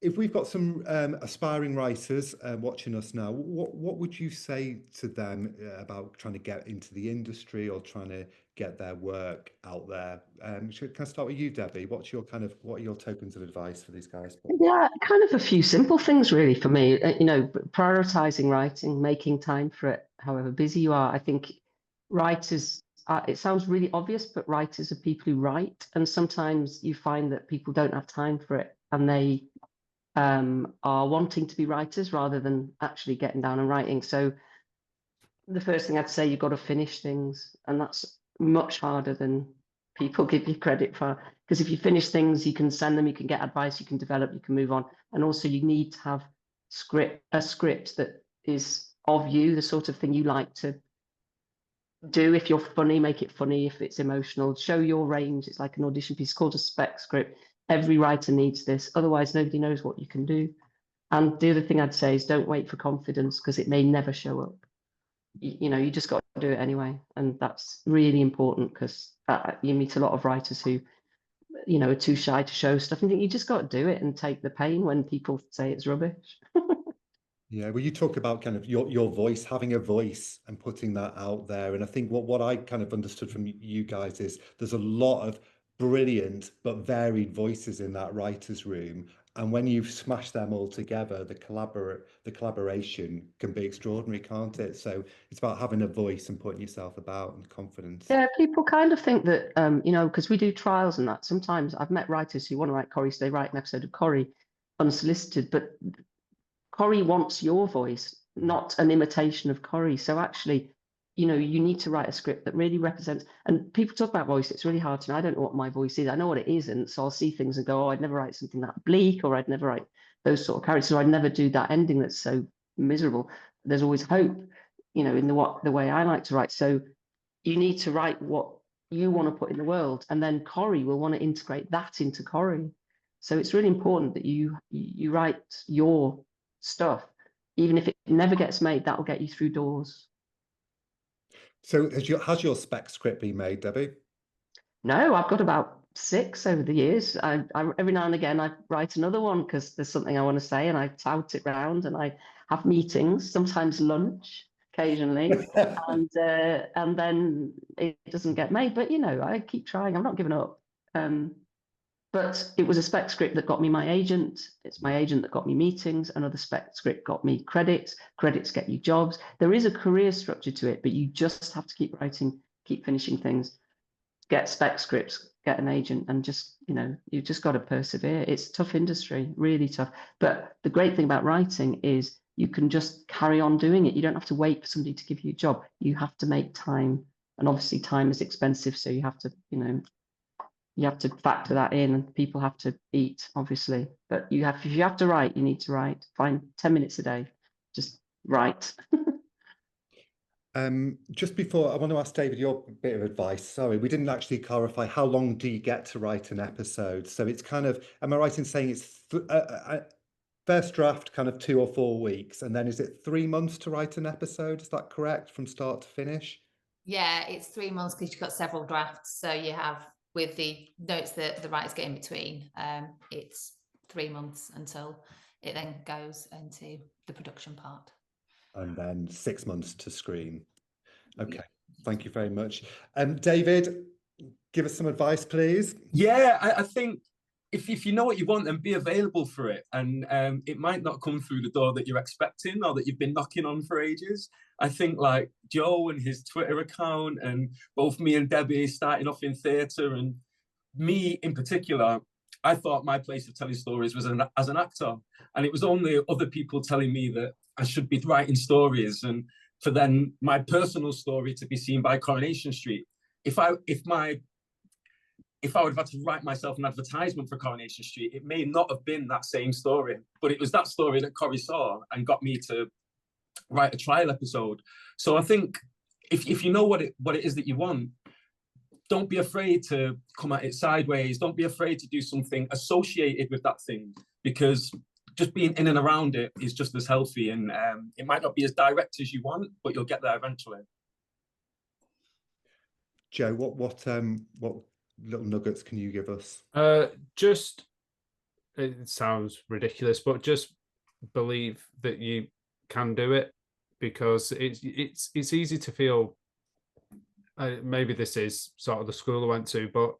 If we've got some aspiring writers watching us now, what would you say to them about trying to get into the industry or trying to get their work out there? Can I start with you, Debbie? What are your tokens of advice for these guys? Yeah, kind of a few simple things really for me. Prioritizing writing, making time for it, however busy you are. I think writers, it sounds really obvious, but writers are people who write, and sometimes you find that people don't have time for it, and they are wanting to be writers rather than actually getting down and writing. So the first thing I'd say, you've got to finish things, and that's much harder than people give you credit for, because if you finish things, you can send them, you can get advice, you can develop, you can move on. And also you need to have a script that is of you, the sort of thing you like to do. If you're funny, make it funny. If it's emotional, show your range. It's like an audition piece called a spec script. Every writer needs this. Otherwise, nobody knows what you can do. And the other thing I'd say is don't wait for confidence, because it may never show up. You know, you just got to do it anyway. And that's really important, because you meet a lot of writers who, you know, are too shy to show stuff. And you just got to do it and take the pain when people say it's rubbish. Yeah, well, you talk about kind of your voice, having a voice and putting that out there. And I think what I kind of understood from you guys is there's a lot of brilliant but varied voices in that writer's room. And when you smash them all together, the collaboration can be extraordinary, can't it? So it's about having a voice and putting yourself about and confidence. Yeah, people kind of think that, you know, because we do trials and that. Sometimes I've met writers who want to write Corrie, so they write an episode of Corrie unsolicited, but Corrie wants your voice, not an imitation of Corrie. So actually, you know, you need to write a script that really represents, and people talk about voice, it's really hard to know. I don't know what my voice is. I know what it isn't. So I'll see things and go, oh, I'd never write something that bleak, or I'd never write those sort of characters, or I'd never do that ending that's so miserable. There's always hope, you know, in the way I like to write. So you need to write what you want to put in the world, and then Corrie will want to integrate that into Corrie. So it's really important that you write your stuff, even if it never gets made. That'll get you through doors. So has your spec script been made, Debbie? No, I've got about 6 over the years. I every now and again I write another one because there's something I want to say, and I tout it round, and I have meetings, sometimes lunch, occasionally, and then it doesn't get made. But you know, I keep trying. I'm not giving up. But it was a spec script that got me my agent. It's my agent that got me meetings. Another spec script got me credits. Credits get you jobs. There is a career structure to it, but you just have to keep writing, keep finishing things, get spec scripts, get an agent, and just, you know, you just got to persevere. It's a tough industry, really tough. But the great thing about writing is you can just carry on doing it. You don't have to wait for somebody to give you a job. You have to make time. And obviously time is expensive. So you have to, you know, you have to factor that in, and people have to eat, obviously. But if you have to write, you need to write. Find 10 minutes a day, just write. Just before, I want to ask David your bit of advice. Sorry, we didn't actually clarify how long do you get to write an episode? So it's kind of, am I right in saying it's first draft kind of 2 or 4 weeks, and then is it 3 months to write an episode? Is that correct, from start to finish? Yeah, it's 3 months because you've got several drafts. So you have, with the notes that the writers get in between, it's 3 months until it then goes into the production part. And then 6 months to screen. Okay, thank you very much. David, give us some advice, please. Yeah, I think if you know what you want, then be available for it. And it might not come through the door that you're expecting or that you've been knocking on for ages. I think like Joe and his Twitter account, and both me and Debbie starting off in theatre, and me in particular, I thought my place of telling stories was as an actor. And it was only other people telling me that I should be writing stories, and for then my personal story to be seen by Coronation Street. If I would have had to write myself an advertisement for Coronation Street, it may not have been that same story, but it was that story that Corrie saw and got me to write a trial episode. So I think if you know what it is that you want, don't be afraid to come at it sideways. Don't be afraid to do something associated with that thing, because just being in and around it is just as healthy. And it might not be as direct as you want, but you'll get there eventually. Joe, what little nuggets can you give us? Just, it sounds ridiculous, but just believe that you can do it, because it's easy to feel, maybe this is sort of the school I went to, but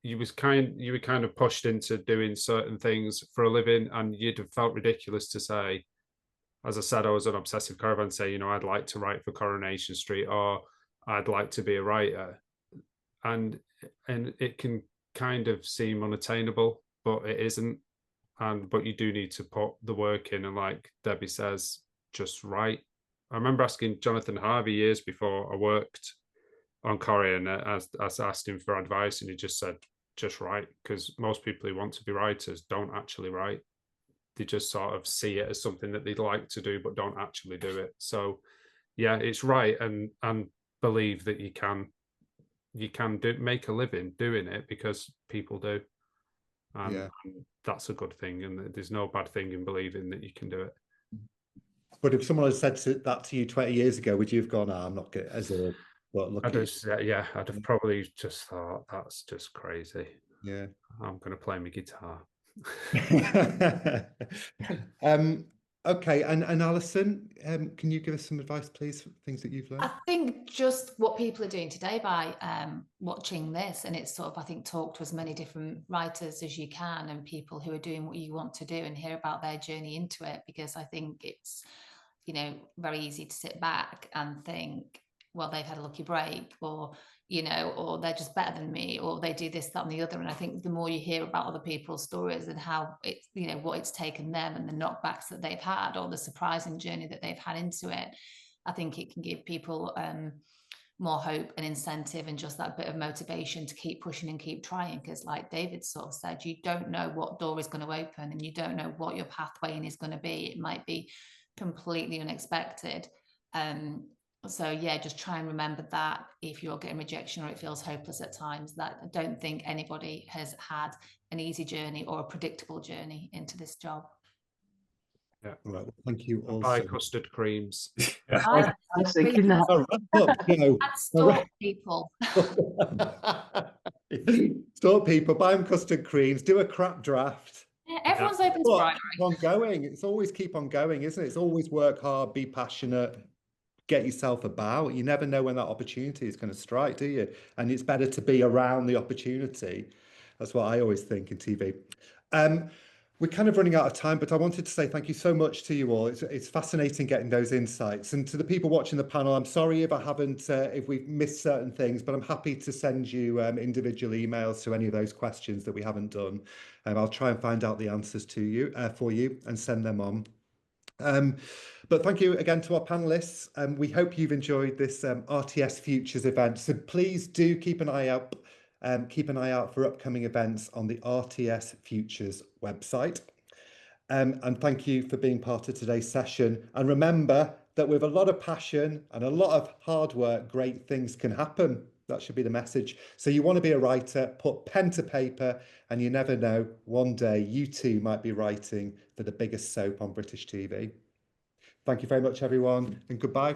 you were kind of pushed into doing certain things for a living, and you'd have felt ridiculous to say, as I said, I was an obsessive caravan, say, you know, I'd like to write for Coronation Street, or I'd like to be a writer. And it can kind of seem unattainable, but it isn't. But you do need to put the work in, and like Debbie says, just write. I remember asking Jonathan Harvey years before I worked on Corrie, and I asked him for advice, and he just said, just write, because most people who want to be writers don't actually write. They just sort of see it as something that they'd like to do, but don't actually do it. So yeah, it's right, and believe that you can make a living doing it, because people do. and that's a good thing, and there's no bad thing in believing that you can do it. But if someone had said that to you 20 years ago, would you have gone, I'm not good as a I'd have probably just thought, that's just crazy. Yeah. I'm going to play my guitar. Okay, and Alison, can you give us some advice, please, for things that you've learned? I think just what people are doing today by watching this, and it's sort of, I think, talk to as many different writers as you can and people who are doing what you want to do and hear about their journey into it, because I think it's, you know, very easy to sit back and think, well, they've had a lucky break, or, you know, or they're just better than me, or they do this, that, and the other. And I think the more you hear about other people's stories and how it's, you know, what it's taken them and the knockbacks that they've had, or the surprising journey that they've had into it, I think it can give people more hope and incentive and just that bit of motivation to keep pushing and keep trying. Because like David sort of said, you don't know what door is going to open, and you don't know what your pathway in is going to be. It might be completely unexpected. So yeah, just try and remember that if you're getting rejection or it feels hopeless at times, that I don't think anybody has had an easy journey or a predictable journey into this job. Yeah. Right. Well, thank you all. Buy custard creams. I was thinking that. Stalk people. Stalk people, buy them custard creams, do a crap draft. Yeah, everyone's open to bribery. Keep on going. It's always keep on going, isn't it? It's always work hard, be passionate, get yourself about. You never know when that opportunity is going to strike, do you? And it's better to be around the opportunity. That's what I always think in TV. We're kind of running out of time, but I wanted to say thank you so much to you all. It's fascinating getting those insights. And to the people watching the panel, I'm sorry if I haven't, if we've missed certain things, but I'm happy to send you individual emails to any of those questions that we haven't done. I'll try and find out the answers to you for you and send them on. But thank you again to our panelists. We hope you've enjoyed this RTS Futures event. So please do keep an eye out. Keep an eye out for upcoming events on the RTS Futures website. And thank you for being part of today's session. And remember that with a lot of passion and a lot of hard work, great things can happen. That should be the message. So you want to be a writer, put pen to paper, and you never know, one day you too might be writing for the biggest soap on British TV. Thank you very much, everyone, and goodbye.